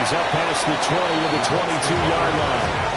He's up past the 20 to the 22-yard line.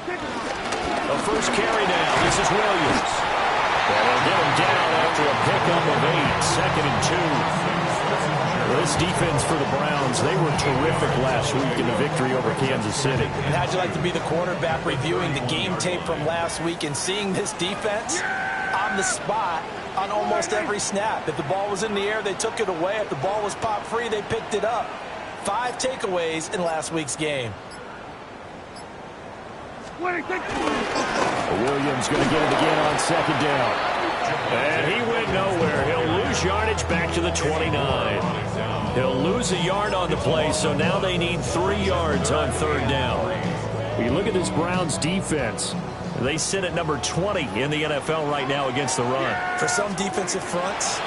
The first carry now. This is Williams. And they'll get him down after a pickup of 8, 2nd and 2. This defense for the Browns, they were terrific last week in the victory over Kansas City. And how'd you like to be the quarterback reviewing the game tape from last week and seeing this defense on the spot on almost every snap? If the ball was in the air, they took it away. If the ball was popped free, they picked it up. 5 takeaways in last week's game. Williams going to get it again on 2nd down. And he went nowhere. He'll lose yardage back to the 29. He'll lose a yard on the play, so now they need 3 yards on 3rd down. When you look at this Browns defense, they sit at number 20 in the NFL right now against the run. For some defensive fronts,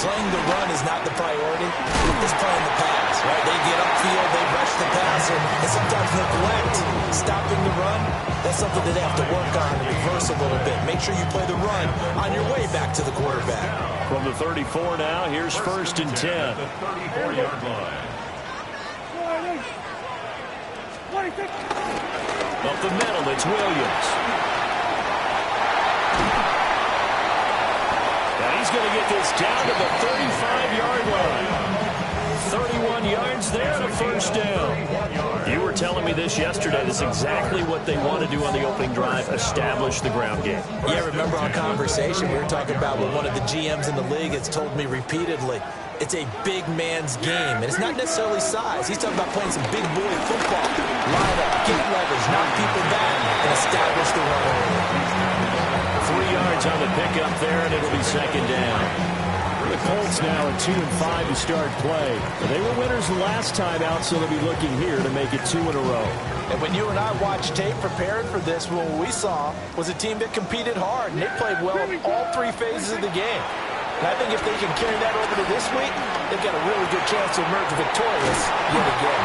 playing the run is not the priority. It's playing the pass, right? They get upfield, they rush the passer, and sometimes neglect stopping the run. That's something that they have to work on and reverse a little bit. Make sure you play the run on your way back to the quarterback. From the 34 now, here's 1st and 10. The 34-yard line. Up the middle, it's Williams. He's going to get this down to the 35-yard line. 31 yards there and a 1st down. You were telling me this yesterday. This is exactly what they want to do on the opening drive, establish the ground game. Yeah, remember our conversation? We were talking about what one of the GMs in the league has told me repeatedly. It's a big man's game, and it's not necessarily size. He's talking about playing some big boy football. Line up, get leverage, knock people back, and establish the run. 3 yards on the pickup there, and it'll be 2nd down. The Colts now at 2-5 to start play. They were winners the last time out, so they'll be looking here to make it 2 in a row. And when you and I watched tape preparing for this, what we saw was a team that competed hard, and they played well in all 3 phases of the game. And I think if they can carry that over to this week, they've got a really good chance to emerge victorious yet again.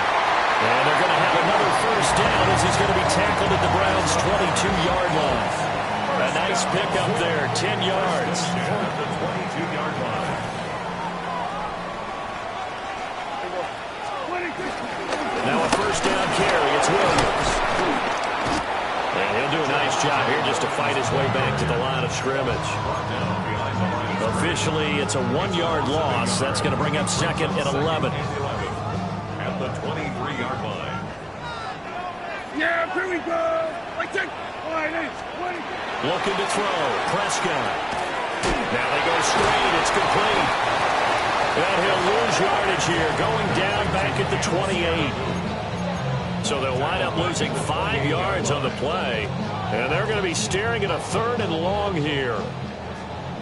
And they're going to have another 1st down as he's going to be tackled at the Browns' 22-yard line. A nice pickup there, 10 yards. The 22-yard line. Now a 1st down carry. It's Williams. And he'll do a nice job here just to fight his way back to the line of scrimmage. Officially, it's a 1-yard loss. That's going to bring up 2nd and 11. At the 23-yard line. Yeah, here we go. Looking to throw. Prescott. Now they go straight. It's complete. And he'll lose yardage here. Going down back at the 28. So they'll wind up losing 5 yards on the play. And they're going to be staring at a 3rd and long here.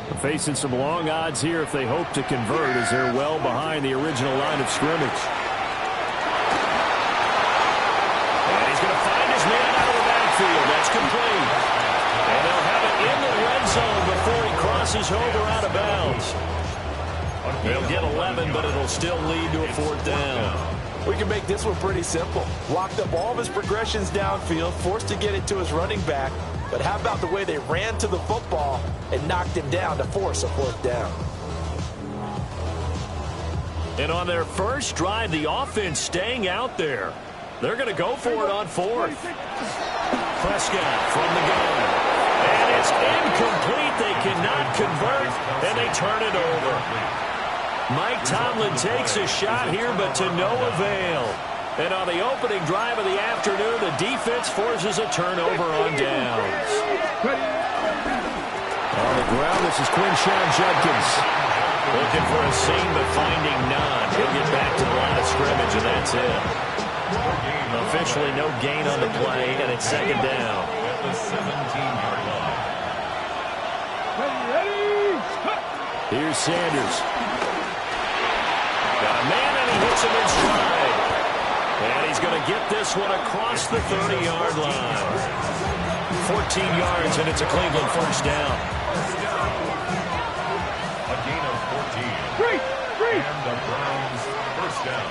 They're facing some long odds here if they hope to convert, as they're well behind the original line of scrimmage. And he's going to find his man out of the backfield. That's complete. And they'll have it in the red zone before he crosses over out of bounds. They'll get 11, but it'll still lead to a 4th down. We can make this one pretty simple. Locked up all of his progressions downfield, forced to get it to his running back. But how about the way they ran to the football and knocked him down to force a 4th down? And on their first drive, the offense staying out there. They're going to go for it on 4th. Prescott from the gun. And it's incomplete. They cannot convert, and they turn it over. Mike Tomlin takes a shot here, but to no avail. And on the opening drive of the afternoon, the defense forces a turnover on downs. On the ground, this is Quinshawn Judkins. Looking for a seam, but finding none. He'll get back to the line of scrimmage, and that's it. Officially no gain on the play, and it's second down. At the 17-yard line. Here's Sanders. Got a man, and he hits him in stride. And he's going to get this one across the 30-yard line. 14 yards, and it's a Cleveland first down. A gain of 14. And the Browns first down.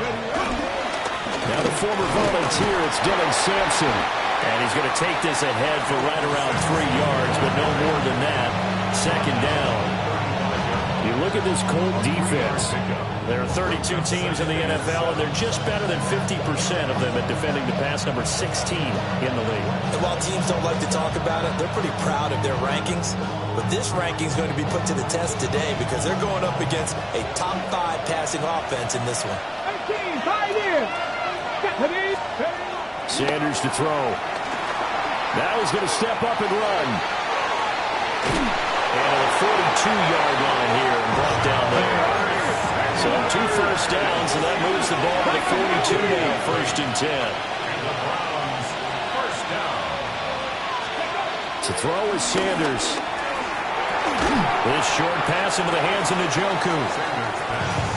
Now the former volunteer, it's Dylan Sampson. And he's going to take this ahead for right around 3 yards, but no more than that. Second down. You look at this Colt defense. There are 32 teams in the NFL, and they're just better than 50% of them at defending the pass, number 16 in the league. And while teams don't like to talk about it, they're pretty proud of their rankings. But this ranking is going to be put to the test today because they're going up against a top 5 passing offense in this one. Sanders to throw. Now he's going to step up and run. And a 42-yard line here and brought down there. So 2 first downs, and that moves the ball to the 42 now, first and 10. And the Browns first down. To throw is Sanders. This short pass into the hands of Njoku.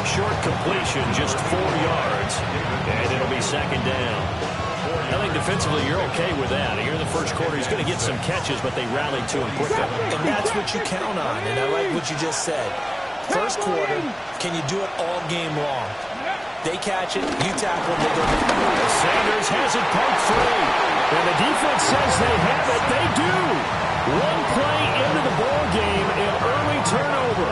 Short completion, just 4 yards. And it'll be second down. I think defensively you're okay with that. Here in the first quarter, he's going to get some catches, but they rallied to him quickly. And that's what you count on, and I like what you just said. First quarter, can you do it all game long? They catch it, you tackle them, they go. Sanders has it poked free. And the defense says they have it. They do. One play into the ball game, an early turnover.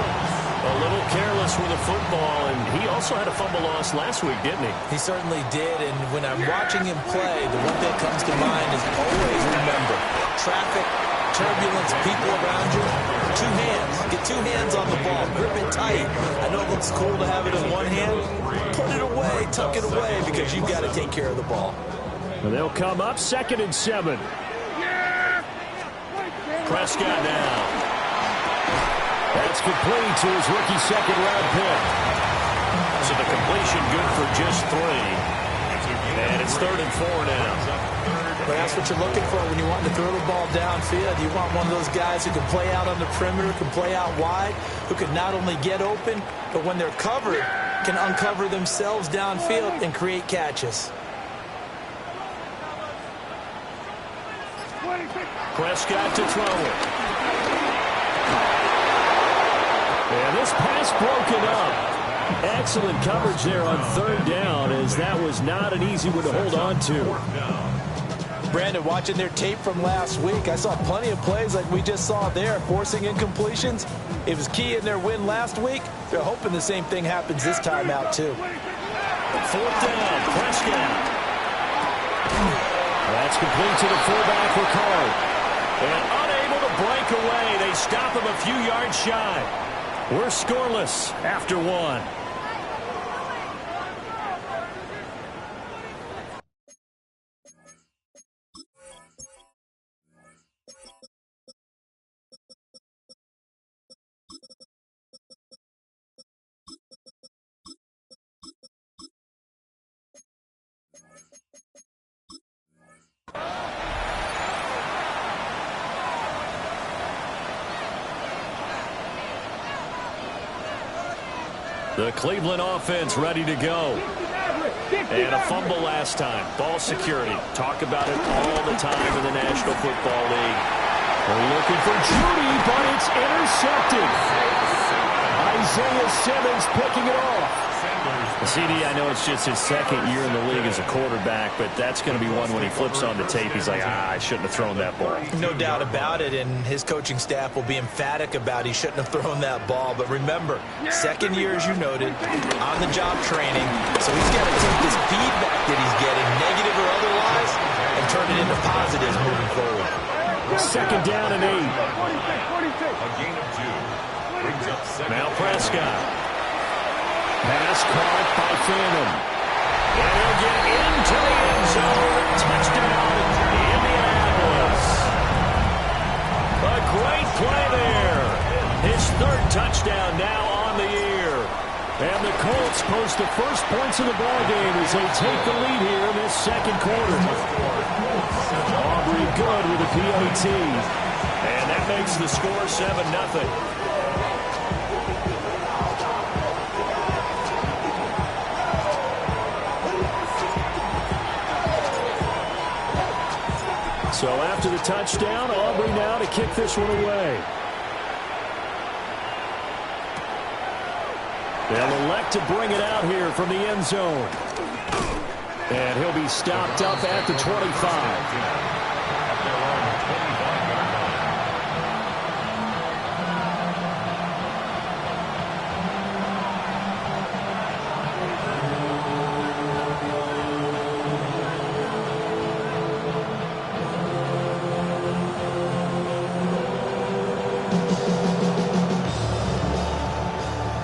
A little careless with the football, and he also had a fumble loss last week, didn't he? He certainly did, and when I'm watching him play, the one thing that comes to mind is always remember, traffic, turbulence, people around you, 2 hands. Get 2 hands on the ball. Grip it tight. I know it looks cool to have it in one hand. Put it away, tuck it away, because you've got to take care of the ball. And they'll come up 2nd and 7. Prescott now. That's complete to his rookie second-round pick. So the completion good for just 3. And it's 3rd and 4 now. But that's what you're looking for when you want to throw the ball downfield. You want one of those guys who can play out on the perimeter, can play out wide, who can not only get open, but when they're covered, can uncover themselves downfield and create catches. Prescott to throw it. And this pass broken up. Excellent coverage there on 3rd down, as that was not an easy one to hold on to. Brandon, watching their tape from last week, I saw plenty of plays like we just saw there, forcing incompletions. It was key in their win last week. They're hoping the same thing happens this time out, too. 4th down, Prescott. That's complete to the fullback, Ricard. And unable to break away. They stop him a few yards shy. We're scoreless after 1. The Cleveland offense ready to go. And a fumble last time. Ball security. Talk about it all the time in the National Football League. They're looking for Judy, but it's intercepted. Isaiah Simmons picking it off. CD, I know it's just his 2nd year in the league as a quarterback, but that's going to be one when he flips on the tape. He's like, I shouldn't have thrown that ball. No doubt about it, and his coaching staff will be emphatic about he shouldn't have thrown that ball. But remember, 2nd year, as you noted, on-the-job training, so he's got to take this feedback that he's getting, negative or otherwise, and turn it into positives moving forward. 2nd down and 8. A gain of 2. Brings up 2nd. Now Prescott. Pass caught by Phantom. And he'll get into the end zone. Touchdown, Indianapolis. A great play there. His third touchdown now on the year. And the Colts post the first points of the ballgame as they take the lead here in this second quarter. Aubrey good with a PAT. And that makes the score 7-0. So after the touchdown, Aubrey now to kick this one away. They'll elect to bring it out here from the end zone. And he'll be stopped up at the 25.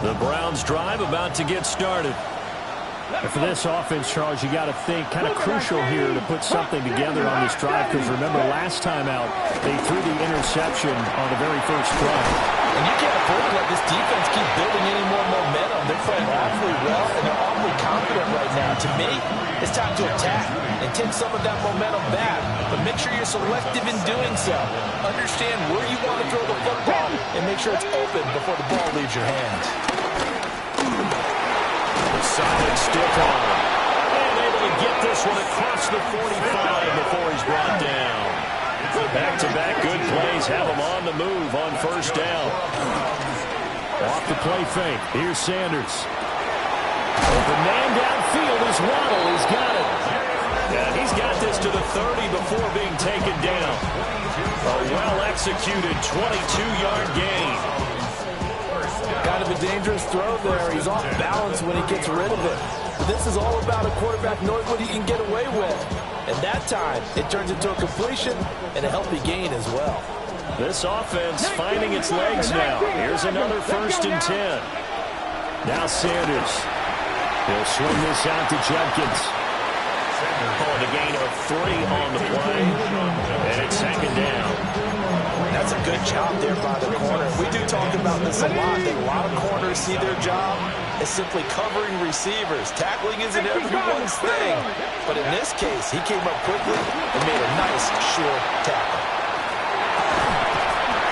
The Browns drive about to get started. And for this offense, Charles, you got to think kind of crucial here to put something together on this drive, because remember last time out they threw the interception on the very first play. And you can't afford to let this defense keep building any more momentum. They're playing awfully well, and they're awfully confident right now. To me, it's time to attack and take some of that momentum back. But make sure you're selective in doing so. Understand where you want to throw the football and make sure it's open before the ball leaves your hands. Solid stiff arm. And able to get this one across the 45 before he's brought down. Back-to-back good plays have him on the move on first down. Off the play fake. Here's Sanders. Open man downfield is Waddle. He's got it. And he's got this to the 30 before being taken down. A well-executed 22-yard gain. Kind of a dangerous throw there. He's off balance when he gets rid of it. But this is all about a quarterback knowing what he can get away with. And that time, it turns into a completion and a healthy gain as well. This offense finding its legs now. Here's another 1st and 10. Now Sanders. He'll swing this out to Judkins. Oh, the gain of 3 on the play. And it's 2nd down. That's a good job there by the corner. We do talk about this a lot, that a lot of corners see their job as simply covering receivers. Tackling isn't everyone's thing. But in this case, he came up quickly and made a nice, sure tackle.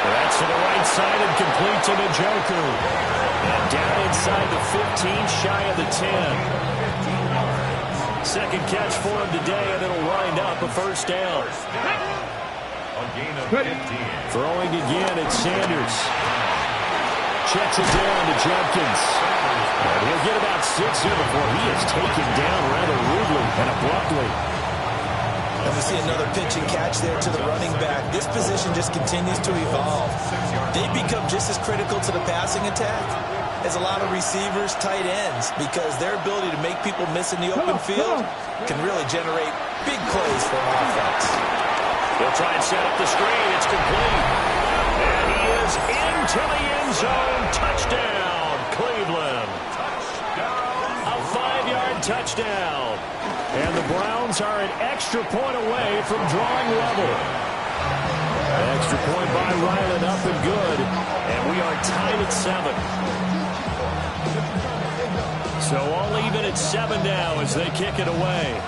That's to the right side and complete to the Joker. And down inside the 15, shy of the 10. Second catch for him today, and it'll wind up a first down. Gain of 15. Throwing again, it's Sanders. Checks it down to Judkins. And he'll get about 6 here before he is taken down rather rudely and abruptly. And we see another pitch and catch there to the running back. This position just continues to evolve. They become just as critical to the passing attack as a lot of receivers, tight ends, because their ability to make people miss in the open field can really generate big plays for an offense. He'll try and set up the screen. It's complete. And he is into the end zone. Touchdown, Cleveland. A 5-yard touchdown. And the Browns are an extra point away from drawing level. Extra point by Ryland, up and good. And we are tied at 7. So all even at 7 now as they kick it away.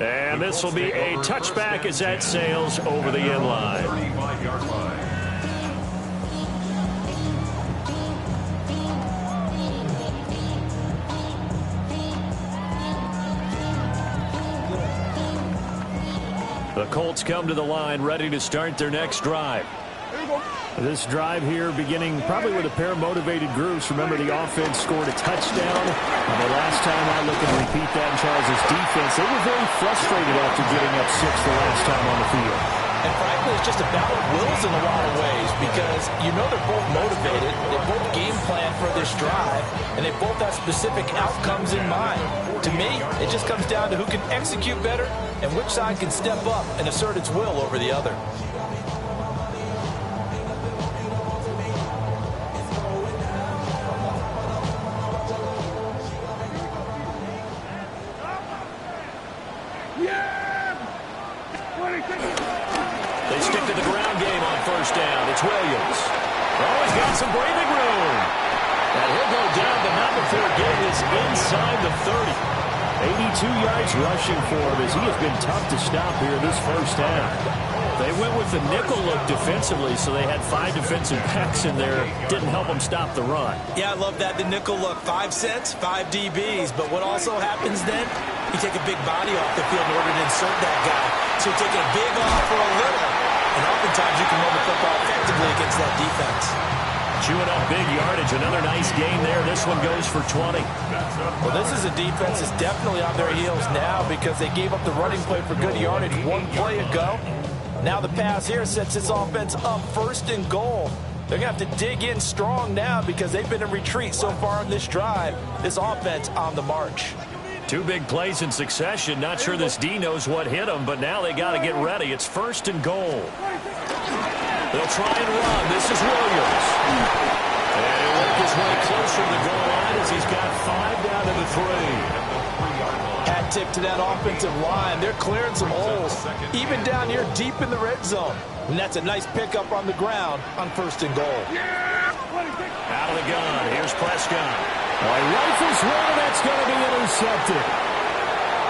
And this will be a touchback as that sails over the end line. 35-yard line. The Colts come to the line ready to start their next drive. This drive here beginning probably with a pair of motivated groups. Remember, the offense scored a touchdown. And the last time I look and repeat that in Charles' defense, they were very frustrated after giving up 6 the last time on the field. And frankly, it's just a battle of wills in a lot of ways, because you know they're both motivated, they both game plan for this drive, and they both have specific outcomes in mind. To me, it just comes down to who can execute better and which side can step up and assert its will over the other. They stick to the ground game on first down. It's Williams. Oh, he's got some breathing room. And he'll go down, but not before getting this inside the 30. 82 yards rushing for him as he has been tough to stop here this first half. They went with the nickel look defensively, so they had 5 defensive backs in there. Didn't help them stop the run. Yeah, I love that, the nickel look. 5 sets, 5 DBs. But what also happens then, you take a big body off the field in order to insert that guy. So you're taking a big off for a little. And oftentimes you can run the football effectively against that defense. Chewing up big yardage. Another nice gain there. This one goes for 20. Well, this is a defense that's definitely on their heels now because they gave up the running play for good yardage 1 play ago. Now the pass here sets this offense up 1st and goal. They're going to have to dig in strong now because they've been in retreat so far in this drive. This offense on the march. 2 big plays in succession. Not sure this D knows what hit them, but now they got to get ready. It's 1st and goal. They'll try and run. This is Williams. And he'll work his way closer to the goal line as he's got 5 down to the 3. Hat tip to that offensive line. They're clearing some holes, even down here deep in the red zone. And that's a nice pickup on the ground on 1st and goal. Out of the gun. Here's Prescott. Rifles one, that's going to be intercepted.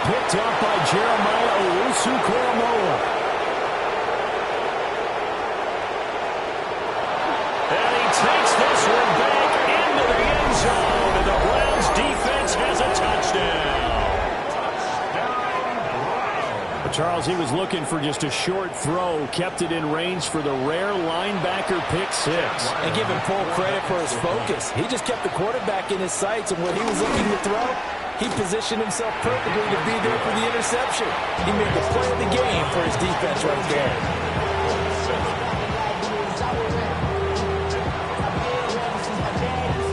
Picked up by Jeremiah Owusu-Koramoah. And he takes this one back into the end zone, and the Browns defense has a touchdown. Charles, he was looking for just a short throw, kept it in range for the rare linebacker pick 6. And give him full credit for his focus. He just kept the quarterback in his sights, and when he was looking to throw, he positioned himself perfectly to be there for the interception. He made the play of the game for his defense right there.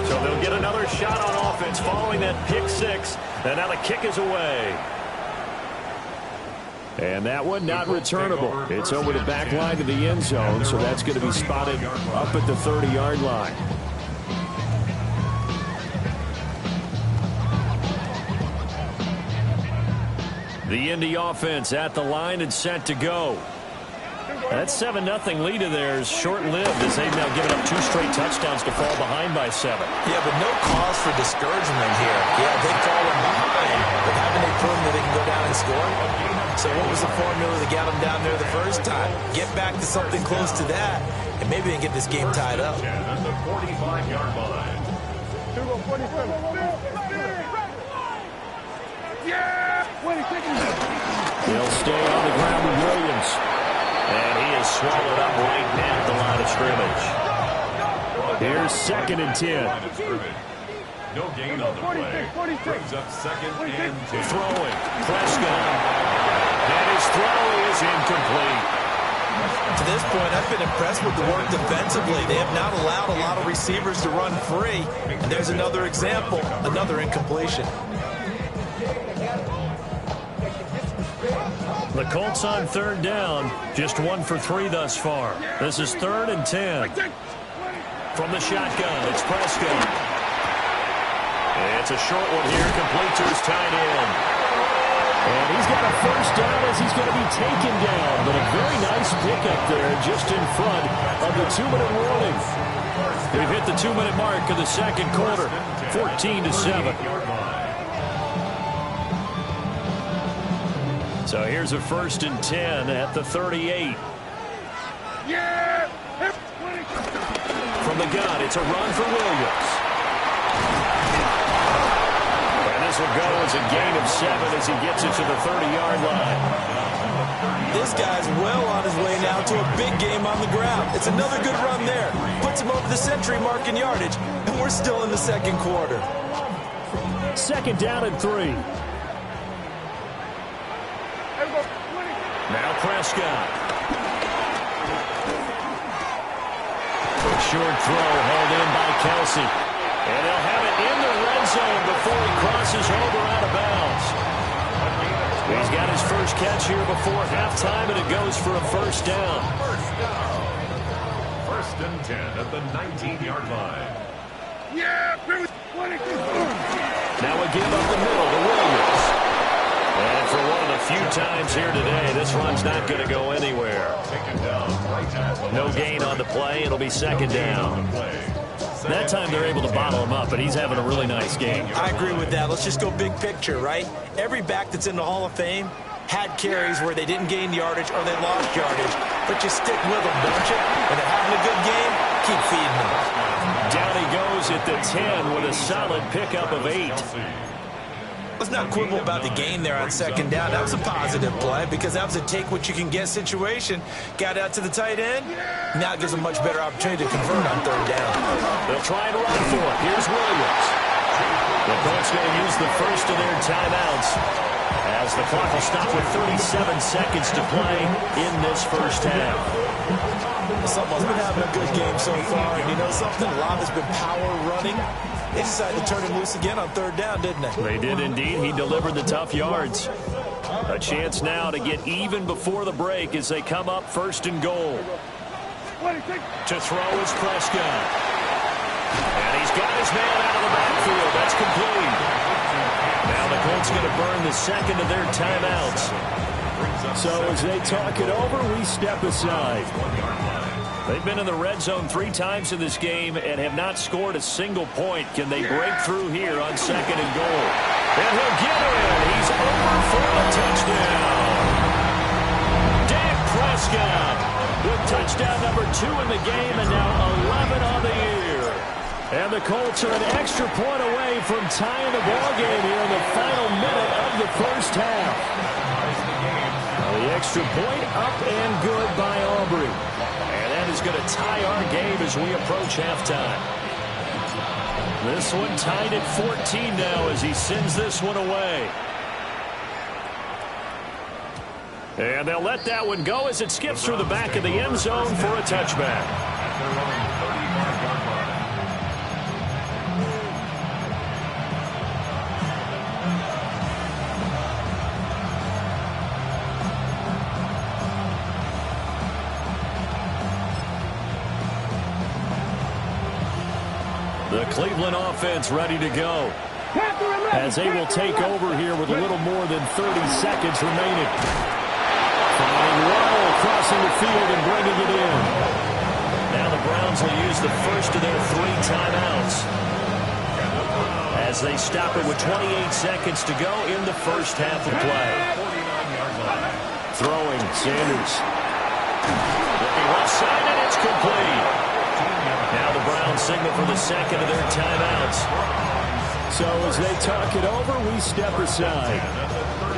So they'll get another shot on offense following that pick 6, and now the kick is away. And that one not returnable. It's over the back line to the end zone, so that's going to be spotted up at the 30-yard line. The Indy offense at the line and set to go. That 7-0 lead of theirs short-lived as they've now given up 2 straight touchdowns to fall behind by 7. Yeah, but no cause for discouragement here. Yeah, they've fallen behind, but haven't they proven that they can go down and score? So what was the formula to get them down there the first time? Get back to something close to that, and maybe they can get this game tied up. At the 45-yard line. He'll stay on the ground with Williams. And he is swallowed up right now at the line of scrimmage. Here's 2nd and 10. No gain on the play. Brings up 2nd and 10. Throwing. Prescott. And his throw is incomplete. To this point, I've been impressed with the work defensively. They have not allowed a lot of receivers to run free. And there's another example, another incompletion. The Colts on 3rd down, just 1 for 3 thus far. This is 3rd and 10. From the shotgun, it's Prescott. It's a short one here, complete to his tight end. And he's got a first down as he's going to be taken down. But a very nice pickup there just in front of the 2-minute warning. We've hit the 2-minute mark of the 2nd quarter, 14-7. So here's a 1st and 10 at the 38. From the gun, it's a run for Williams. And this will go as a gain of 7 as he gets it to the 30-yard line. This guy's well on his way now to a big game on the ground. It's another good run there. Puts him over the century mark in yardage, and we're still in the 2nd quarter. 2nd down and 3. Now Prescott. Short throw held in by Kelsey. And they'll have it in the red zone before he crosses over out of bounds. He's got his first catch here before halftime, and it goes for a 1st down. 1st and 10 at the 19-yard line. Now a give up the middle to Williams. And for one of the few times here today. This run's not going to go anywhere. No gain on the play. It'll be second down. That time they're able to bottle him up, but he's having a really nice game. I agree with that. Let's just go big picture, right? Every back that's in the Hall of Fame had carries where they didn't gain yardage or they lost yardage, but you stick with them, don't you? When they're having a good game, keep feeding them. Down he goes at the 10 with a solid pickup of 8. Let's not quibble about the gain there on second down. That was a positive play because that was a take-what-you-can-get situation. Got out to the tight end. Now it gives them much better opportunity to convert on third down. They'll try and run for it. Here's Williams. The Colts going to use the first of their timeouts as the clock will stop with 37 seconds to play in this first half. Someone's been having a good game so far. And you know something? A lot has been power running. They decided to turn him loose again on third down, didn't they? They did indeed. He delivered the tough yards. A chance now to get even before the break as they come up first and goal. To throw is Prescott. And he's got his man out of the backfield. That's complete. Now the Colts going to burn the second of their timeouts. So as they talk it over, we step aside. They've been in the red zone 3 times in this game and have not scored a single point. Can they break through here on second and goal? And he'll get it. He's over for a touchdown. Dak Prescott with touchdown number 2 in the game and now 11 on the year. And the Colts are an extra point away from tying the ball game here in the final minute of the first half. The extra point up and good by Aubrey. And that is going to tie our game as we approach halftime. This one tied at 14 now as he sends this one away. And they'll let that one go as it skips through the back of the end zone for a touchback. The Cleveland offense ready to go as they will take over here with a little more than 30 seconds remaining. Finding Waddle crossing the field and bringing it in. Now the Browns will use the first of their 3 timeouts as they stop it with 28 seconds to go in the first half of play. Throwing, Sanders. Looking left side, and it's complete. Now the Browns signal for the second of their timeouts. So as they talk it over, we step aside.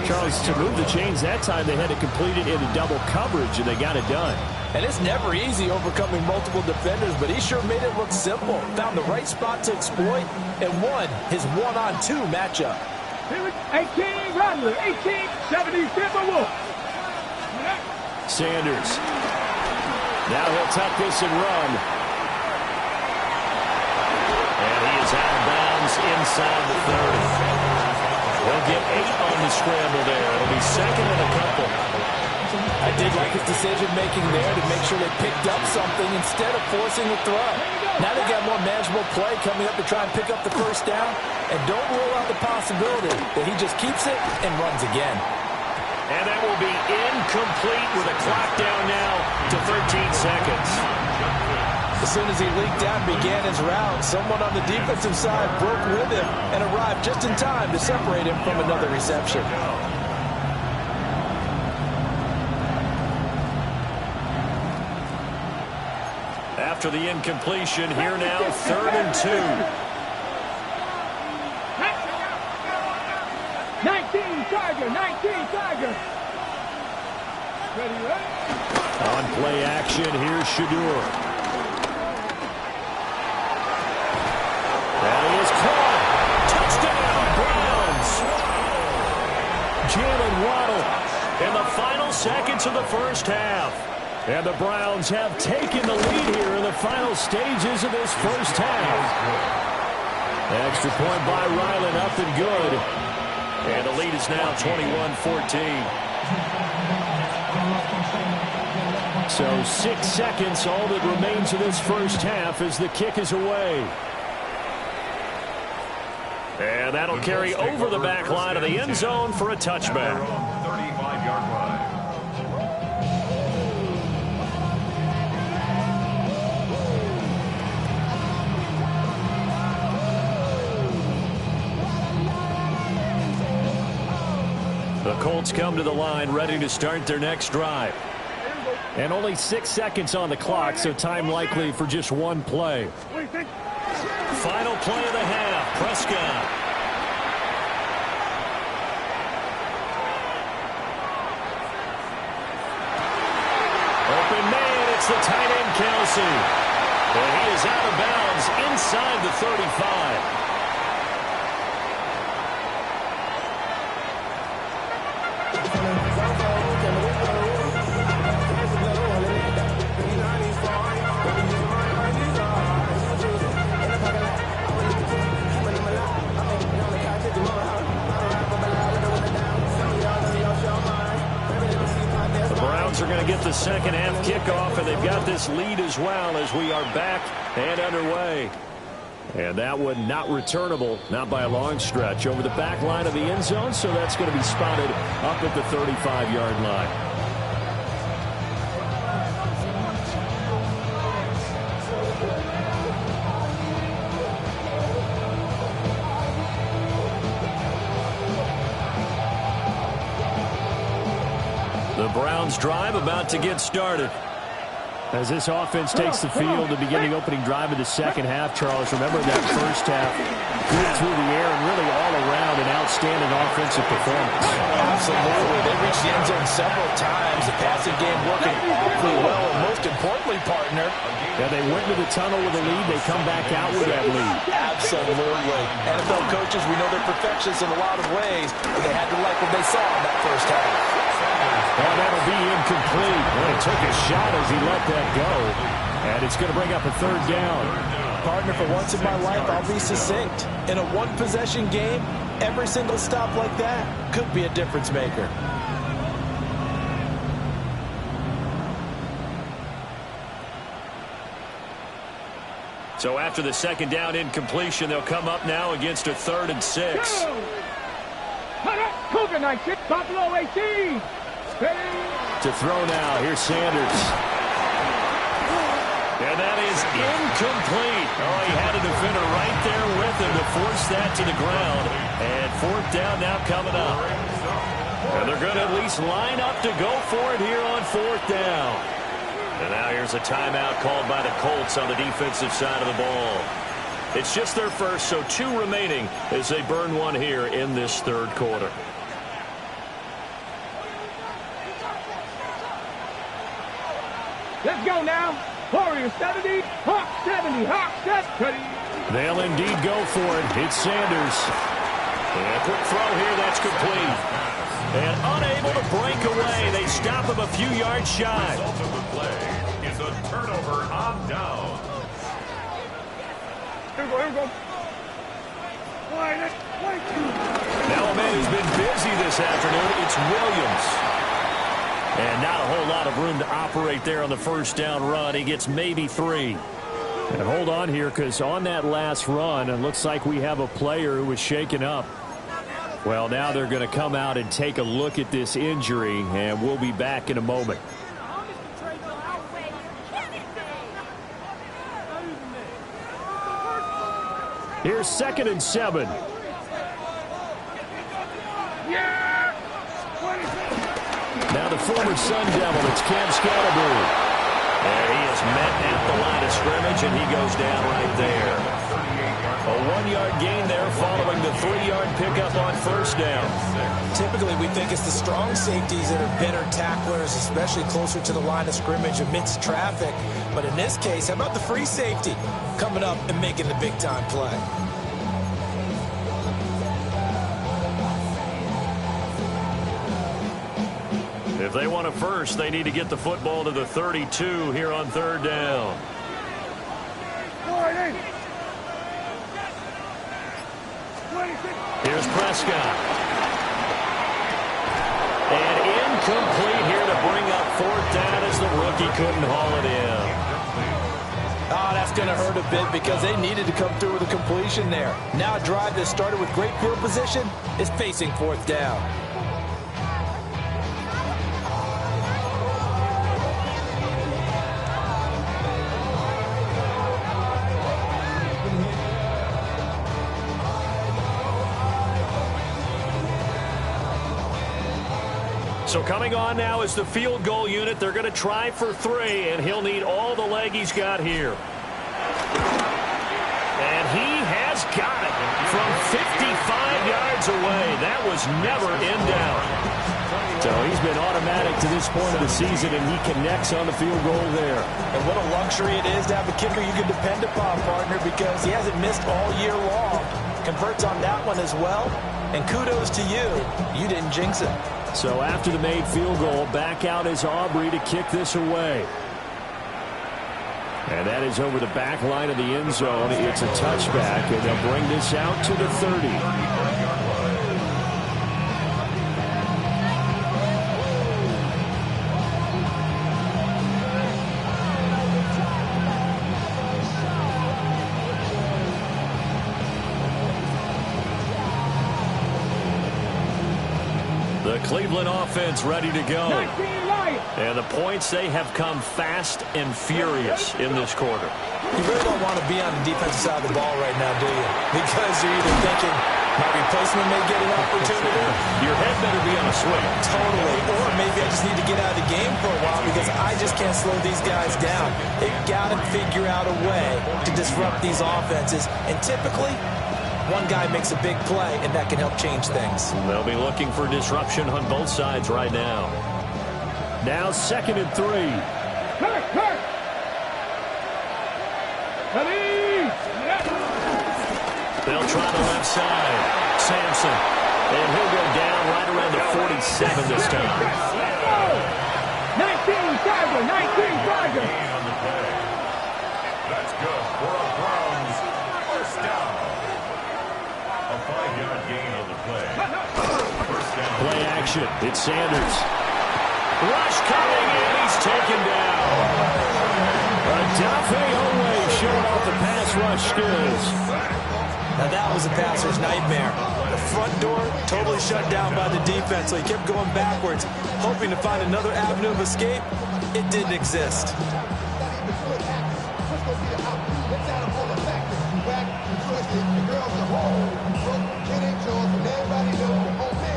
Charles, to move the chains that time, they had to complete it into double coverage, and they got it done. And it's never easy overcoming multiple defenders, but he sure made it look simple. Found the right spot to exploit and won his 1-on-2 matchup. 18, Rattler, 18, 70, Wolf. Sanders. Now he'll tuck this and run. And he is out of bounds inside the 30. They'll get 8 on the scramble there. It'll be second and a couple. I did like his decision-making there to make sure they picked up something instead of forcing the throw. Now they got more manageable play coming up to try and pick up the first down. And don't rule out the possibility that he just keeps it and runs again. And that will be incomplete with a clock down now to 13 seconds. As soon as he leaked out and began his route, someone on the defensive side broke with him and arrived just in time to separate him from another reception. After the incompletion, here now, 3rd and 2. 19 Tiger, 19 Tiger. Ready, ready? On play action, here's Shadur. And he is caught. Touchdown, Browns. Jalen Waddle in the final seconds of the first half. And the Browns have taken the lead here in the final stages of this first half. Extra point by Ryland, up and good. And the lead is now 21-14. So 6 seconds, all that remains of this first half as the kick is away. And that'll carry over the back line of the end zone for a touchback. The Colts come to the line ready to start their next drive. And only 6 seconds on the clock, so time likely for just one play. Final play of the half, Prescott. Open man, it's the tight end, Kelsey. And he is out of bounds inside the 35. Are going to get the second half kickoff, and they've got this lead as well as we are back and underway. And that one not returnable, not by a long stretch, over the back line of the end zone, so that's going to be spotted up at the 35-yard line. The Browns drive about to get started. As this offense takes the field to begin the opening drive of the second half, Charles, remember that first half, good through the air and really all around an outstanding offensive performance. Absolutely. They reached the end zone several times. The passing game working awfully well, and most importantly, partner. Yeah, they went to the tunnel with a lead. They come back out with that lead. Absolutely. NFL coaches, we know they're perfectionists in a lot of ways, but they had to like what they saw in that first half. Well, that'll be incomplete. Well, he took a shot as he let that go. And it's going to bring up a third down. Partner, for once in my life, I'll be succinct. In a one-possession game, every single stop like that could be a difference maker. So after the second down incompletion, they'll come up now against a 3rd and 6. Cougar 19, Buffalo 18. To throw now, here's Sanders. And that is incomplete. Oh, he had a defender right there with him to force that to the ground. And 4th down now coming up. And they're going to at least line up to go for it here on 4th down. And now here's a timeout called by the Colts on the defensive side of the ball. It's just their first, so 2 remaining as they burn one here in this 3rd quarter. Let's go now. Warriors 70, Hawks 70, Hawks 70. They'll indeed go for it. It's Sanders. And a quick throw here, that's complete. And unable to break away. They stop him a few yards shy. The result of the play is a turnover on down. Here we go. Now a man who's been busy this afternoon, it's Williams. And not a whole lot of room to operate there on the first down run. He gets maybe 3. And hold on here, because on that last run, it looks like we have a player who was shaken up. Well, now they're going to come out and take a look at this injury, and we'll be back in a moment. Here's 2nd and 7. Now the former Sun Devil, it's Cam Scatterbury. And he is met at the line of scrimmage, and he goes down right there. A 1-yard gain there following the 3-yard pickup on 1st down. Typically, we think it's the strong safeties that are better tacklers, especially closer to the line of scrimmage amidst traffic. But in this case, how about the free safety coming up and making the big-time play? If they want a first, they need to get the football to the 32 here on 3rd down. Here's Prescott. And incomplete here to bring up 4th down as the rookie couldn't haul it in. Oh, that's going to hurt a bit because they needed to come through with a completion there. Now a drive that started with great field position is facing 4th down. So coming on now is the field goal unit. They're going to try for 3, and he'll need all the leg he's got here. And he has got it from 55 yards away. That was never in doubt. So he's been automatic to this point of the season, and he connects on the field goal there. And what a luxury it is to have a kicker you can depend upon, partner, because he hasn't missed all year long. Converts on that one as well. And kudos to you. You didn't jinx it. So after the made field goal, back out is Aubrey to kick this away. And that is over the back line of the end zone. It's a touchback, and they'll bring this out to the 30. The Cleveland offense ready to go. And the points, they have come fast and furious in this quarter. You really don't want to be on the defensive side of the ball right now, do you? Because you're either thinking, my replacement may get an opportunity. Your head better be on a swing. Totally. Or maybe I just need to get out of the game for a while because I just can't slow these guys down. They've got to figure out a way to disrupt these offenses. And typically, one guy makes a big play, and that can help change things. They'll be looking for disruption on both sides right now. Now 2nd and 3. They'll try the left side. Sampson. And he'll go down right around the 47 this time. 19-Tiger, 19-Tiger. On the play. That's good for a Browns first down. A 5-yard gain on the play. First down. Play action. It's Sanders. Rush coming, and he's taken down. Adafe Owe showing off the pass rush skills. Now that was a passer's nightmare. The front door totally shut down by the defense, so he kept going backwards, hoping to find another avenue of escape. It didn't exist.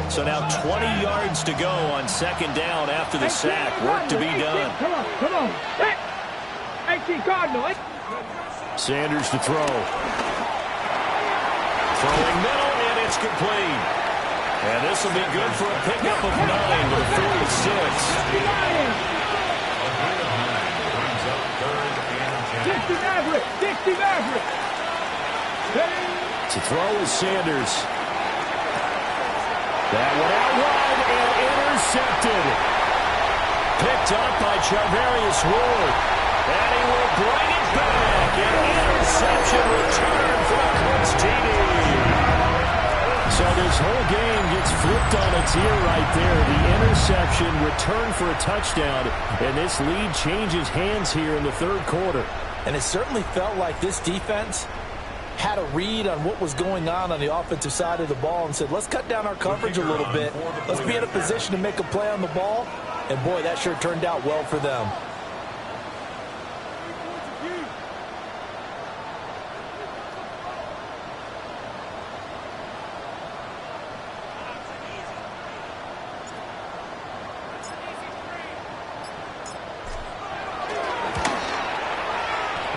So now 20 yards to go on 2nd down after the sack. Work to be done. Come on. 18 Cardinal. Sanders to throw. Throwing middle, and it's complete. And this will be good for a pickup of 9 to the 46. 60 Maverick. To throw is Sanders. That one out wide and intercepted. Picked up by Charvarius Ward. And he will bring it back. An interception return for the Colts TD. So this whole game gets flipped on its ear right there. The interception return for a touchdown. And this lead changes hands here in the 3rd quarter. And it certainly felt like this defense had a read on what was going on the offensive side of the ball and said, let's cut down our coverage a little bit. Let's be in a position to make a play on the ball. And, boy, that sure turned out well for them.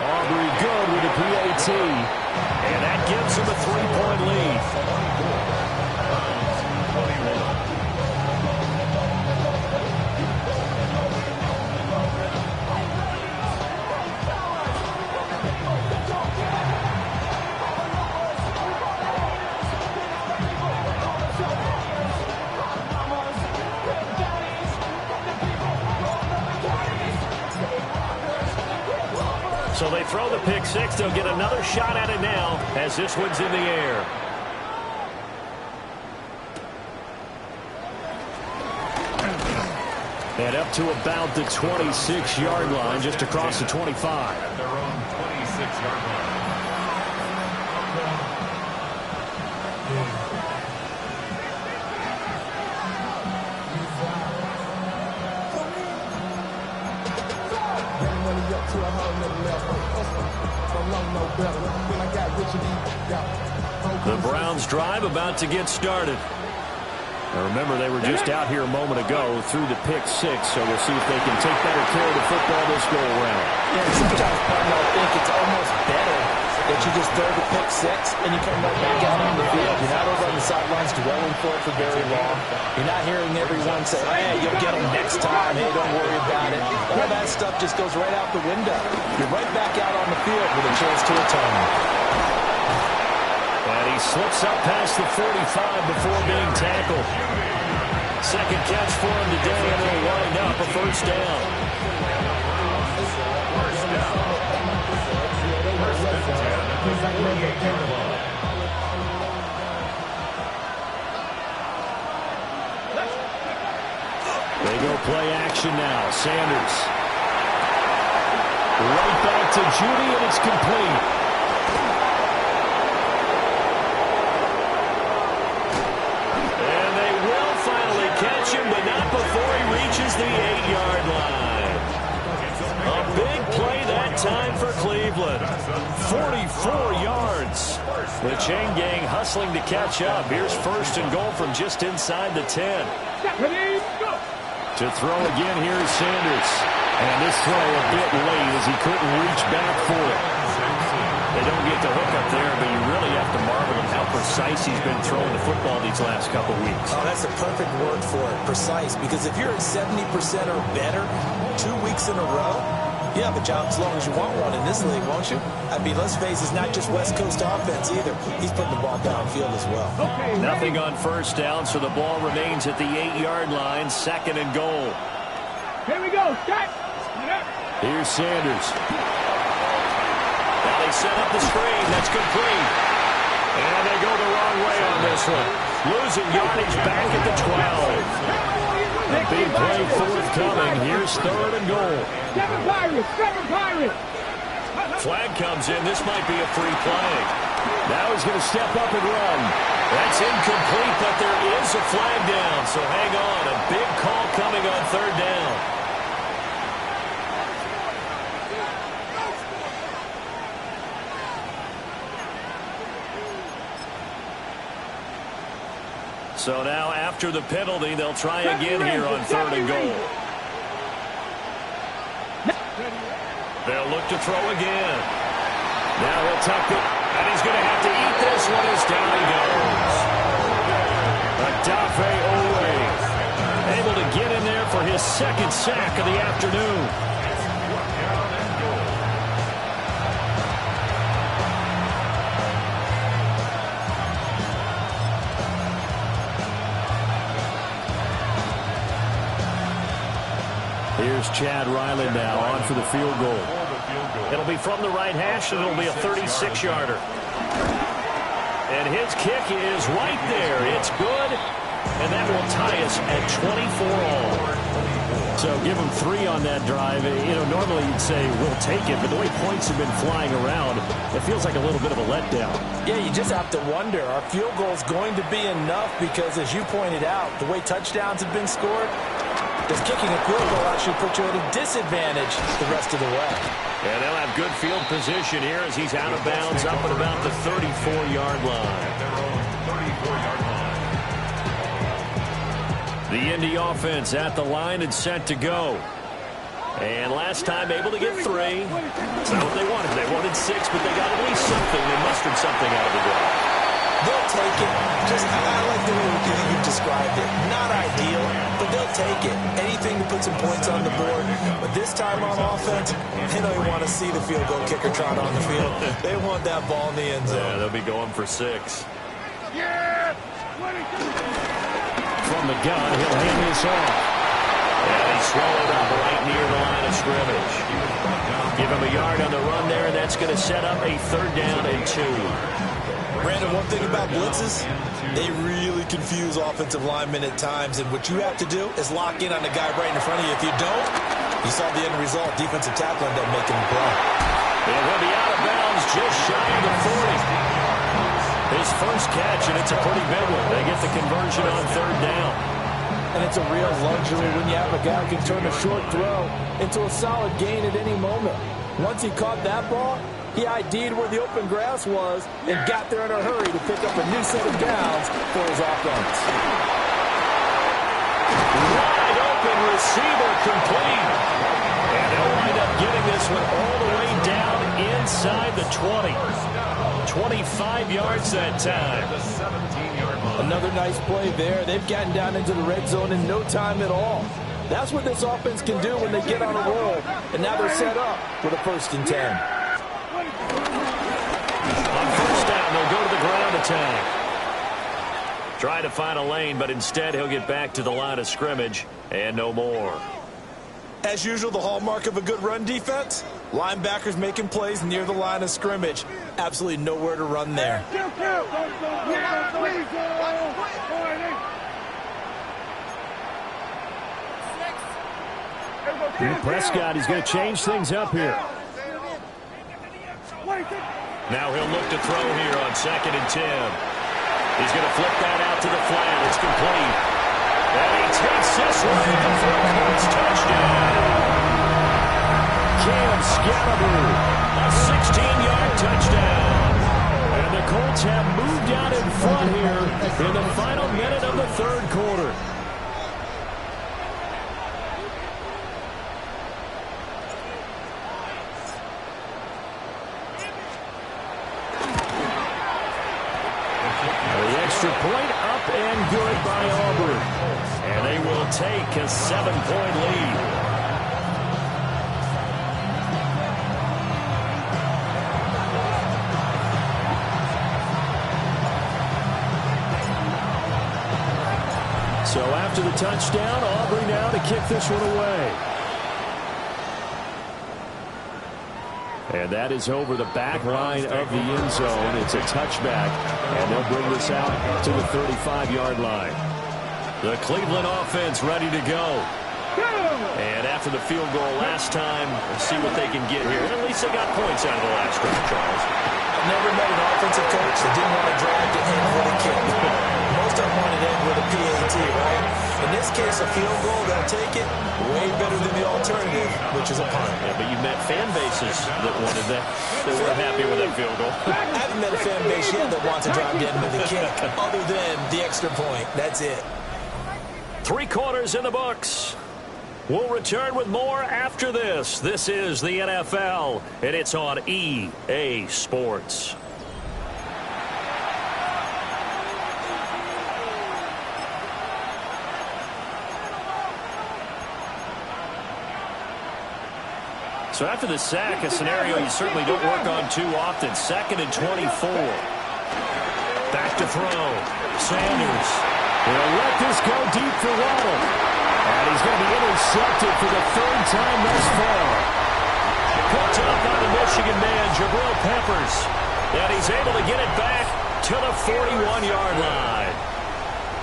Aubrey good with a PAT. And that gives him a 3-point lead. So they throw the pick six. They'll get another shot at it now as this one's in the air. And up to about the 26-yard line, just across the 25. At their own 26-yard line. The Browns drive about to get started. Now remember, they were just out here a moment ago through the pick six, so we'll see if they can take better care of the football this go-around. Yeah, sometimes, Pardon, I think it's almost better that you just throw the pick six and you come right back out on the field. You're not over on the sidelines dwelling for it for very long. You're not hearing everyone say, hey, you'll get them next time. Hey, don't worry about it. All that stuff just goes right out the window. You're right back out on the field with a chance to atone. And he slips up past the 45 before being tackled. Second catch for him today, and it'll wind up a first down. They go play action now. Sanders. Right back to Judy, and it's complete. Catch him, but not before he reaches the 8-yard line. A big play that time for Cleveland. 44 yards. The chain gang hustling to catch up. Here's first and goal from just inside the 10. To throw again, here's Sanders. And this throw a bit late as he couldn't reach back for it. They don't get the hook up there, but you really have to marvel at how precise he's been throwing the football these last couple weeks. Oh, that's a perfect word for it, precise, because if you're at 70% or better 2 weeks in a row, you have a job as long as you want one in this league, won't you? I mean, let's face it, it's not just West Coast offense either. He's putting the ball downfield as well. Nothing on first down, so the ball remains at the 8-yard line, second and goal. Here we go, Scott. Here's Sanders. Now they set up the screen. That's complete. And they go the wrong way on this one. Losing yardage back at the 12. A big play forthcoming. Here's third and goal. Seven Pirates. Flag comes in. This might be a free play. Now he's going to step up and run. That's incomplete, but there is a flag down. So hang on. A big call coming on third down. So now after the penalty, they'll try again here on third and goal. They'll look to throw again. Now he'll tuck it, and he's going to have to eat this one as down he goes. Adafe Owe able to get in there for his second sack of the afternoon. Here's Chad Ryland now on for the field goal. It'll be from the right hash, and it'll be a 36-yarder. And his kick is right there. It's good, and that will tie us at 24 all. So give them 3 on that drive. You know, normally you'd say we'll take it, but the way points have been flying around, it feels like a little bit of a letdown. Yeah, you just have to wonder, are field goals going to be enough? Because as you pointed out, the way touchdowns have been scored, does kicking a field goal actually put you at a disadvantage the rest of the way? And they'll have good field position here as he's out of bounds up at about the 34-yard line. The Indy offense at the line and set to go. And last time able to get 3. It's not what they wanted. They wanted 6, but they got at least something. They mustered something out of the drive. They'll take it. I like the way you described it. Not ideal, but they'll take it. Anything to put some points on the board. But this time on offense, they don't even want to see the field goal kicker trot on the field. They want that ball in the end zone. Yeah, they'll be going for 6. From the gun, he'll hand this off. And he swallowed up right near the line of scrimmage. Give him a yard on the run there, and that's going to set up a third down and 2. Brandon, one thing about blitzes, they really confuse offensive linemen at times, and what you have to do is lock in on the guy right in front of you. If you don't, you saw the end result. Defensive tackle ended up making the play. And he'll be out of bounds just shy of the 40. His first catch, and it's a pretty big one. They get the conversion on third down. And it's a real luxury when you have a guy who can turn a short throw into a solid gain at any moment. Once he caught that ball, he ID'd where the open grass was and got there in a hurry to pick up a new set of downs for his offense. receiver complete. And they'll wind up getting this one all the way down inside the 20. 25 yards that time. Another nice play there. They've gotten down into the red zone in no time at all. That's what this offense can do when they get on a roll. And now they're set up for the 1st and 10. On 1st down, they'll go to the ground attack. Try to find a lane, but instead he'll get back to the line of scrimmage and no more. As usual, the hallmark of a good run defense, linebackers making plays near the line of scrimmage. Absolutely nowhere to run there. Prescott, he's going to change things up here. Now he'll look to throw here on 2nd and 10. He's going to flip that out to the flat. It's complete. And he takes this one for a Colts touchdown. Cam Scalaboo, a 16-yard touchdown. And the Colts have moved out in front here in the final minute of the 3rd quarter. Extra point up and good by Auburn. And they will take a 7-point lead. So after the touchdown, Aubrey now to kick this one away. And that is over the back line of the end zone. It's a touchback, and they'll bring this out to the 35-yard line. The Cleveland offense ready to go. And after the field goal last time, we'll see what they can get here. At least they got points out of the last drive, Charles. I've never met an offensive coach that didn't want to drive to end with a kick. Most of them want to end with a PAT, right? In this case, a field goal, they'll take it way better than the alternative, which is a punt. Yeah, but you met fan bases that wanted that. They weren't happy with that field goal. I haven't met a fan base yet that wants to drive to end with a kick, other than the extra point. That's it. 3 quarters in the books. We'll return with more after this. This is the NFL, and it's on EA Sports. So after the sack, a scenario you certainly don't work on too often. 2nd and 24. Back to throw. Sanders. He'll let this go deep for Waddle. And he's going to be intercepted for the 3rd time thus far. Picked up by the Michigan man, Jabril Peppers. And he's able to get it back to the 41-yard line.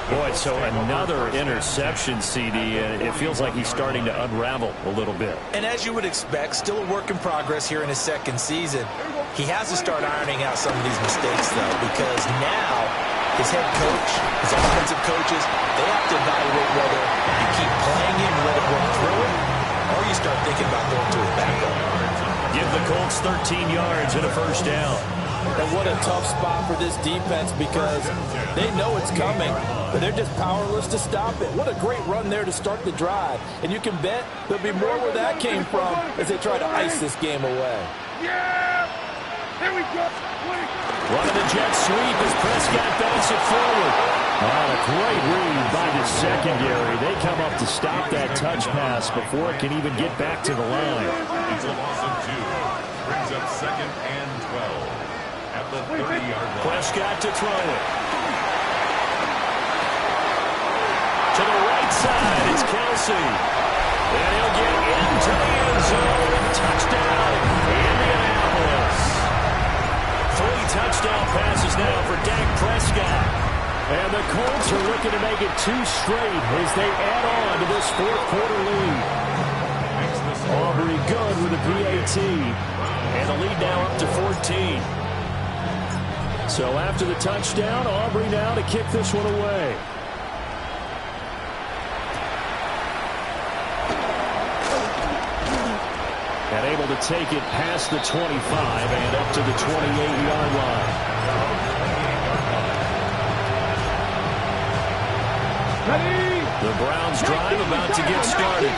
Boy, so another interception, CD, and it feels like he's starting to unravel a little bit. And as you would expect, still a work in progress here in his 2nd season. He has to start ironing out some of these mistakes, though, because now his head coach, his offensive coaches, they have to evaluate whether you keep playing him, let it work through it, or you start thinking about going to his backup. Give the Colts 13 yards and a 1st down. And what a tough spot for this defense, because they know it's coming, but they're just powerless to stop it. What a great run there to start the drive. And you can bet there'll be more where that came from as they try to ice this game away. Yeah! Here we go! Running the jet sweep as Prescott backs it forward. Oh, a great read by the secondary. They come up to stop that touch pass before it can even get back to the line. It's a loss of 2. Brings up 2nd and 12. At the 30-yard line. Prescott to throw it. To the right side, it's Kelsey. And he'll get into the end zone. Touchdown, Indianapolis. 3 touchdown passes now for Dak Prescott. And the Colts are looking to make it 2 straight as they add on to this 4th quarter lead. Aubrey good with a PAT. And the lead now up to 14. So after the touchdown, Aubrey now to kick this one away. And able to take it past the 25 and up to the 28-yard line. Ready? The Browns drive about to get started.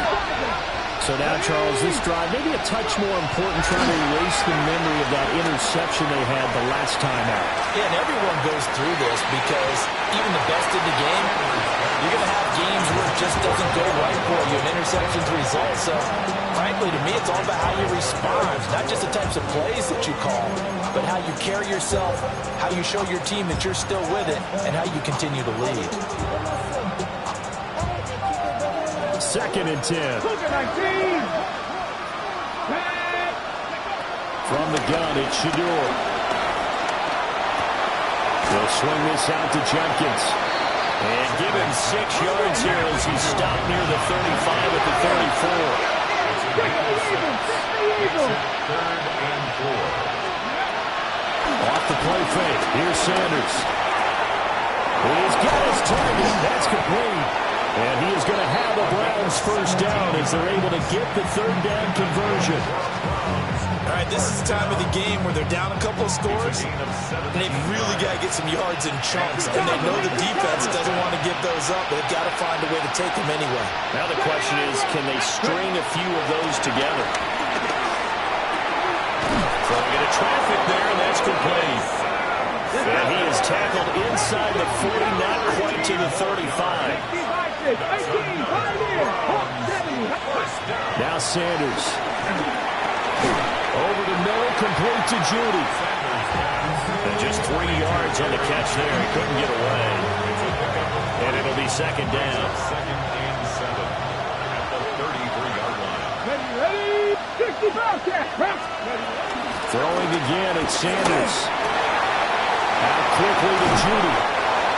So now, Charles, this drive maybe a touch more important, trying to erase the memory of that interception they had the last time out. Yeah, and everyone goes through this because even the best in the game, you're going to have games where it just doesn't go right for you, and interceptions result. So, frankly, to me, it's all about how you respond, not just the types of plays that you call, but how you carry yourself, how you show your team that you're still with it, and how you continue to lead. 2nd and 10. From the gun, it's Shador. They'll swing this out to Jenkins. And give him 6 yards here as he's stopped near the 35 at the 34. Off the play fake. Here's Sanders. He's got his target. That's complete. And he is going to have the Browns first down as they're able to get the 3rd down conversion. All right, this is the time of the game where they're down a couple of scores, and they've really got to get some yards in chunks. And they know the defense doesn't want to give those up, but they've got to find a way to take them anyway. Now the question is, can they string a few of those together? Throwing into traffic there, and that's complete. And he is tackled inside the 40, not quite to the 35. Now Sanders. Over the middle, complete to Judy. And just 3 yards on the catch there. He couldn't get away. And it'll be 2nd down. 2nd and 7 at the 33-yard line. Ready, 65. Throwing again, it's Sanders. Out quickly to Judy.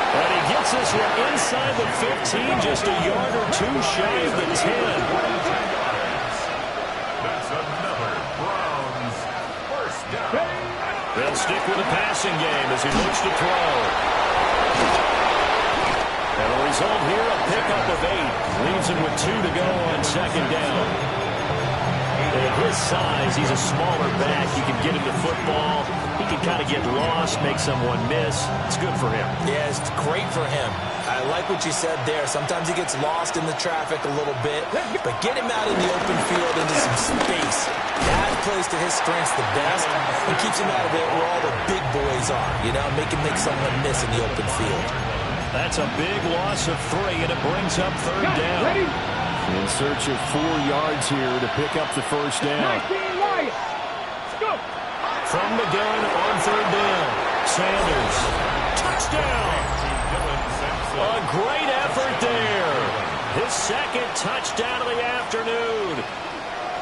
And he gets this one inside the 15, just a yard or 2 shy of the 10. That's another Browns first down. They'll stick with the passing game as he looks to throw. And the result here, a pickup of 8. Leaves him with 2 to go on 2nd down. At his size, he's a smaller back. You can get him to football. He can kind of get lost, make someone miss. It's good for him. Yeah, it's great for him. I like what you said there. Sometimes he gets lost in the traffic a little bit, but get him out in the open field into some space. That plays to his strengths the best and keeps him out of it where all the big boys are, you know, make him make someone miss in the open field. That's a big loss of 3, and it brings up 3rd down. In search of 4 yards here to pick up the first down. From the gun on 3rd down. Sanders. Touchdown. A great effort there. His 2nd touchdown of the afternoon.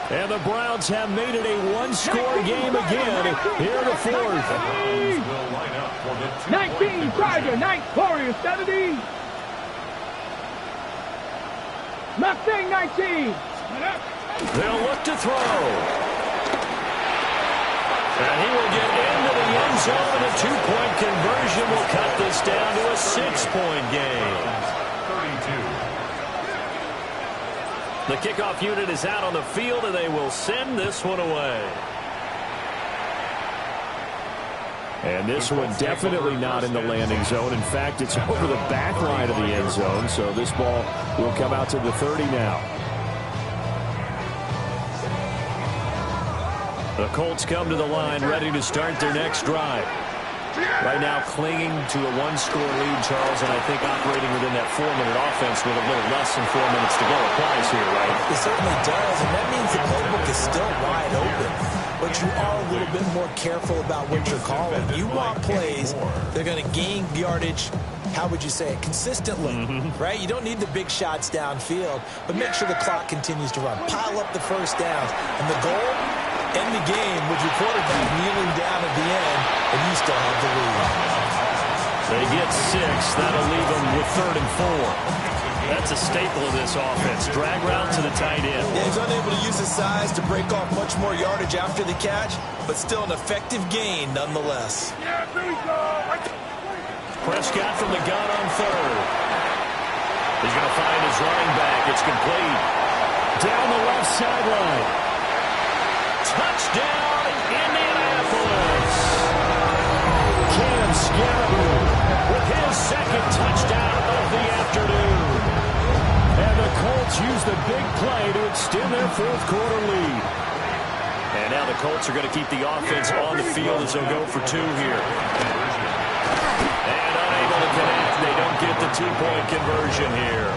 And the Browns have made it a 1-score game again here in the 4th. 19 Tiger, 9 Warriors 70. Mustang 19. They'll look to throw. And he will get into the end zone, and a 2-point conversion will cut this down to a 6-point game. 32. The kickoff unit is out on the field, and they will send this one away. And this one definitely not in the landing zone. In fact, it's over the back line of the end zone, so this ball will come out to the 30 now. The Colts come to the line ready to start their next drive. Right now clinging to a 1-score lead, Charles, and I think operating within that 4-minute offense with a little less than 4 minutes to go applies here, right? It certainly does, and that means the playbook is still wide open. But you are a little bit more careful about what you're calling. You want plays that are going to gain yardage, how would you say it, consistently, right? You don't need the big shots downfield, but make sure the clock continues to run. Pile up the first downs. And the goal, end the game with your quarterback kneeling down at the end, and you still have the lead. They get 6. That'll leave them with 3rd and 4. That's a staple of this offense. Drag route to the tight end. Yeah, he's unable to use his size to break off much more yardage after the catch, but still an effective gain nonetheless. Prescott from the gun on 3rd. He's going to find his running back. It's complete. Down the left sideline. Touchdown, Indianapolis. Cam Scarabout with his 2nd touchdown of the afternoon. Colts use the big play to extend their fourth quarter lead. And now the Colts are going to keep the offense on the field as they'll go for two here. And unable to connect. They don't get the two-point conversion here.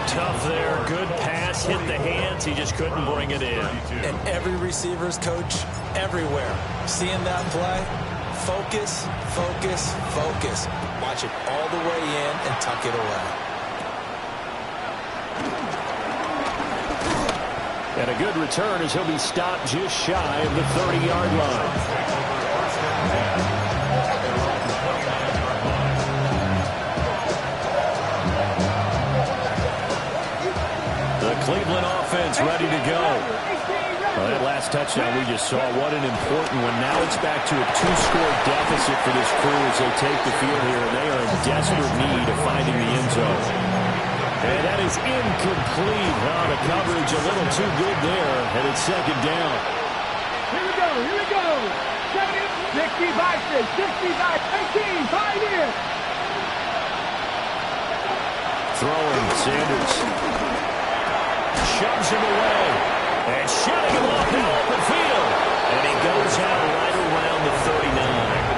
Tough there. Good pass. Hit the hands. He just couldn't bring it in. And every receiver's coach everywhere. Seeing that play, focus, focus, focus. Watch it all the way in and tuck it away. And a good return as he'll be stopped just shy of the 30-yard line. The Cleveland offense ready to go. Well, that last touchdown we just saw, what an important one. Now it's back to a two-score deficit for this crew as they take the field here, and they are in desperate need of finding the end zone. And that is incomplete. Oh, the coverage a little too good there, and it's second down. Here we go, here we go. 70, 65, 65, 18, 5 in. Throwing, Sanders. Shoves him away. And shutting him off the open field. And he goes out right around the 39.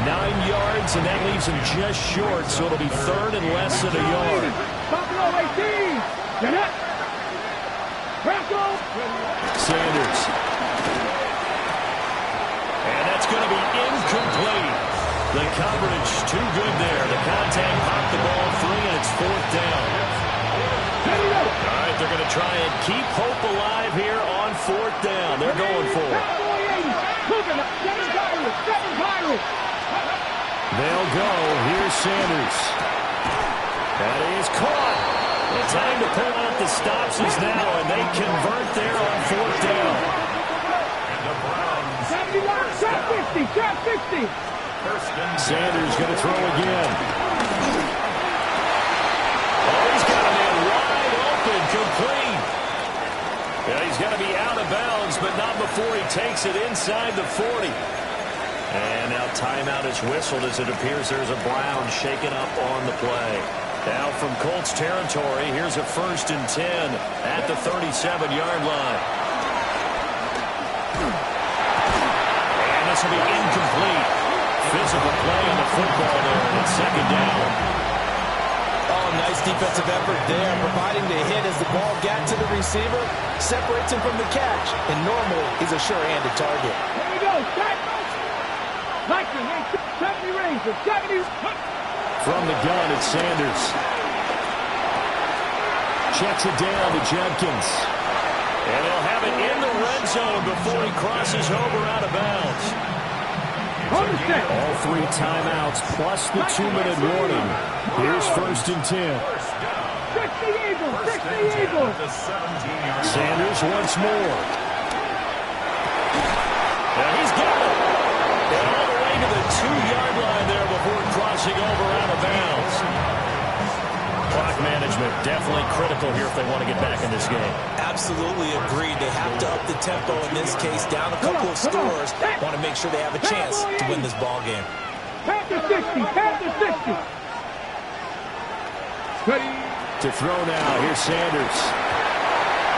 9 yards, and that leaves him just short, so it'll be third and less than a yard. Buffalo 18. Get up. Bronco. Sanders. And that's going to be incomplete. The coverage too good there. The contact popped the ball free, and it's fourth down. All right, they're going to try and keep hope alive here on fourth down. They're going for it. They'll go. Here's Sanders. That is caught. The time to pull out the stops is now, and they convert there on fourth down. And the Browns. 50, 50. Sanders going to throw again. Oh, he's got him in wide open, complete. Yeah, he's got to be out of bounds, but not before he takes it inside the 40. And now timeout is whistled as it appears there's a Brown shaken up on the play. Now from Colts territory, here's a 1st and 10 at the 37-yard line. And this will be incomplete. Physical play on the football there, and it's second down. Oh, nice defensive effort there, providing the hit as the ball got to the receiver, separates him from the catch, and normally he's a sure-handed target. Here we go. Likely, 70 range, 70. From the gun, it's Sanders. Checks it down to Jenkins. And he'll have it in the red zone before he crosses over out of bounds. All 3 timeouts plus the 2-minute warning. Here's 1st and 10. 60 Eagles. Sanders once more. And he's got it. And all the way to the 2-yard line there before crossing over out of bounds. Clock management definitely critical here if they want to get back in this game. Absolutely agreed. They have to up the tempo in this case, down a couple of scores. Want to make sure they have a chance to win this ball game. Panther 60. To throw now, here's Sanders.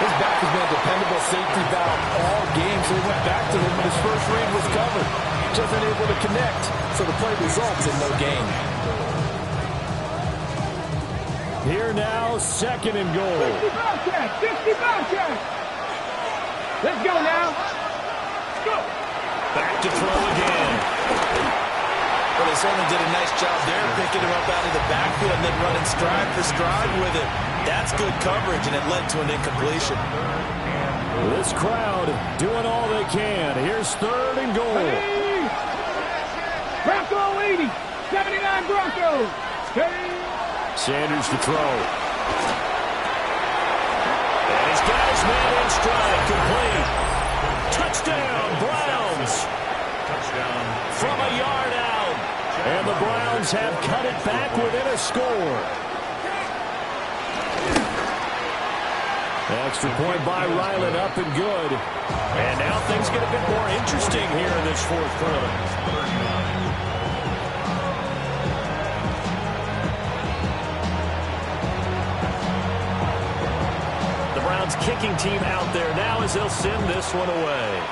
His back has been a dependable safety valve all game, so he went back to him when his first read was covered. Just unable to connect, so the play results in no gain. Here now, 2nd and goal. 50 Bobcat. Let's go now. Go. Back to throw again. Well, they certainly did a nice job there, picking him up out of the backfield and then running stride for stride with it. That's good coverage, and it led to an incompletion. This crowd doing all they can. Here's 3rd and goal. Bronco 80. 79 Broncos. Sanders to throw. And he's got his man in stride, complete. Touchdown, Browns. Touchdown. From a yard out. And the Browns have cut it back within a score. Extra point by Ryland, up and good. And now things get a bit more interesting here in this fourth quarter. Browns kicking team out there now as they'll send this one away.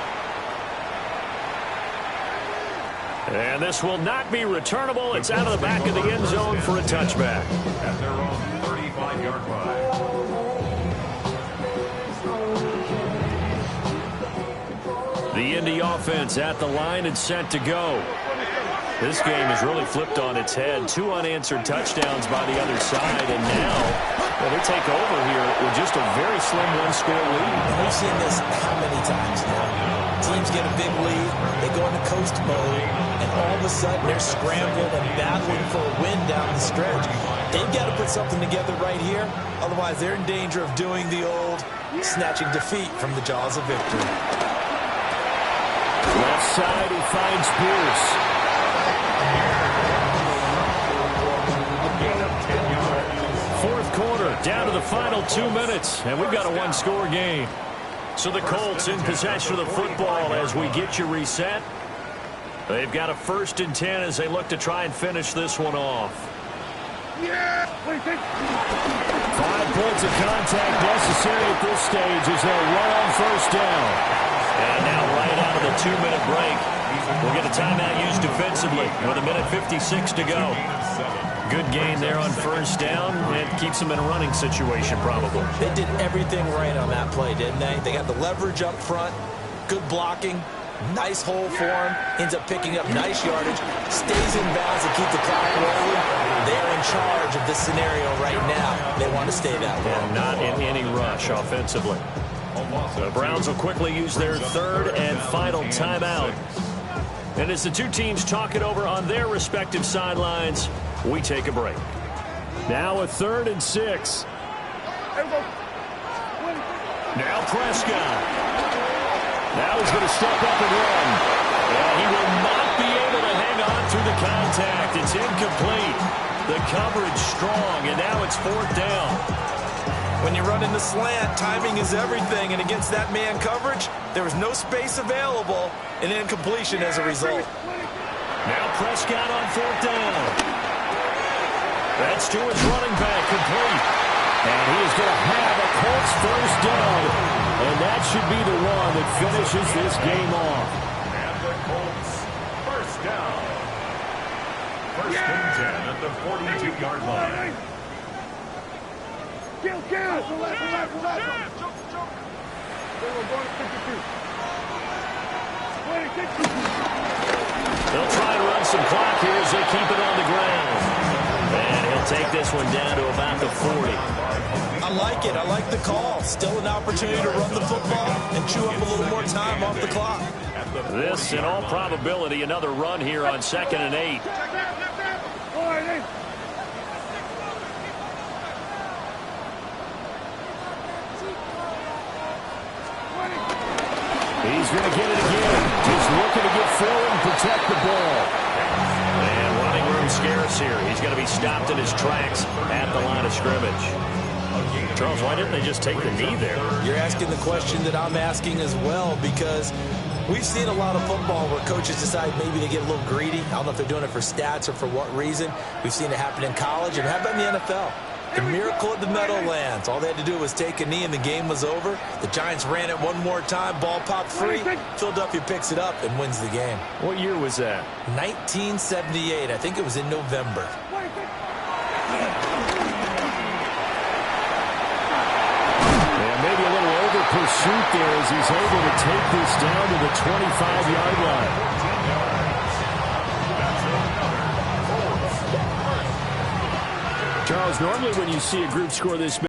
And this will not be returnable. It's out of the back of the end zone for a touchback. At their own 35-yard line. The Indy offense at the line and set to go. This game has really flipped on its head. 2 unanswered touchdowns by the other side, and now they take over here with just a very slim one-score lead. And we've seen this how many times now? Teams get a big lead, they go into coast mode, and all of a sudden they're scrambling and battling for a win down the stretch. They've got to put something together right here, otherwise they're in danger of doing the old snatching defeat from the jaws of victory. Left side, he finds Pierce. Fourth quarter, down to the final 2 minutes, and we've got a one-score game. So the Colts in possession of the football as we get you reset. They've got a 1st and 10 as they look to try and finish this one off. 5 points of contact necessary at this stage as they'll run on 1st down. And now right out of the 2-minute break, we'll get a timeout used defensively with 1:56 to go. Good gain there on 1st down. It keeps them in a running situation probably. They did everything right on that play, didn't they? They got the leverage up front, good blocking, nice hole for him, ends up picking up nice yardage, stays in bounds to keep the clock rolling. They're in charge of this scenario right now. They want to stay that way. And not in any rush offensively. The Browns will quickly use their 3rd and final timeout. And as the two teams talk it over on their respective sidelines, we take a break. Now a 3rd and 6. Now Prescott. Now he's going to step up and run. And he will not be able to hang on through the contact. It's incomplete. The coverage strong, and now it's 4th down. When you run in the slant, timing is everything, and against that man coverage, there was no space available, and incompletion as a result. Now Prescott on 4th down. That's to his running back, complete. And he is going to have a Colts 1st down, and that should be the one that finishes this game off. And the Colts 1st down. 1st and 10 at the 42-yard line. Kill. They were going to 52. 26. They'll try to run some clock here as they keep it on the ground. And he'll take this one down to about the 40. I like it. I like the call. Still an opportunity to run the football and chew up a little more time off the clock. This, in all probability, another run here on 2nd and 8. He's going to get it again. Just looking to get forward and protect the ball. And running room scarce here. He's going to be stopped in his tracks at the line of scrimmage. Charles, why didn't they just take the knee there? You're asking the question that I'm asking as well, because we've seen a lot of football where coaches decide maybe to get a little greedy. I don't know if they're doing it for stats or for what reason. We've seen it happen in college, and how about in the NFL? The miracle of the Meadowlands. All they had to do was take a knee and the game was over. The Giants ran it one more time. Ball popped free. Philadelphia picks it up and wins the game. What year was that? 1978. I think it was in November. And maybe a little over pursuit there as he's able to take this down to the 25-yard line. Charles, normally when you see a group score this